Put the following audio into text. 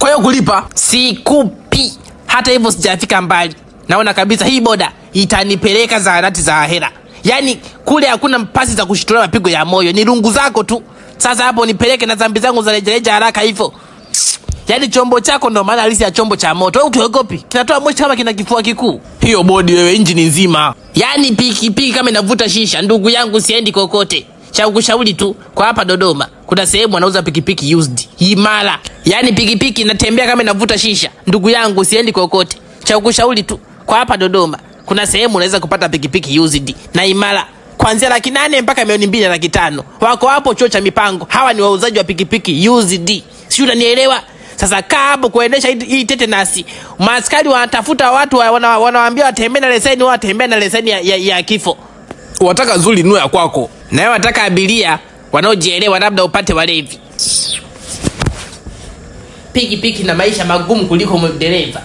Kwa hiyo kulipa sikupi. Hata hivyo sijafika mbali. Naona kabisa hii boda itanipeleka zahanati za ahera. Yani kule hakuna mpasi za kushitolewa mapigo ya moyo, ni lungu zako tu. Sasa hapo nipeleke na dhambi zangu za rejereja haraka hivyo. Yani chombo chako ndo maana halisi ya chombo cha moto. Wewe ukiogopi kinatoa moshi kama kina kifua kikuu. Hiyo bodi wewe, injini nzima. Yani piki kama inavuta shisha. Ndugu yangu siendi kokote. Cha kukushauri tu, kwa hapa Dodoma kuna sehemu wanauza pikipiki used imara. Yani pikipiki inatembea kama inavuta shisha. Ndugu yangu siendi kokote. Cha kukushauri tu, kwa hapa Dodoma kuna sehemu unaweza kupata pikipiki used na imara kuanzia 800,000 mpaka 2,500,000. Wako hapo chuo cha mipango. Hawa ni wauzaji wa pikipiki used. Si unanielewa? Sasa kaa hapo kuendesha hii tetenasi. Maaskari wanatafuta watu wanawaambia watembee na leseni, wao watembea na leseni ya kifo. Wataka nzuri nunua ya kwako. Na wewe wataka abiria wanaojielewa, labda upate walevi. Piki na maisha magumu kuliko dereva.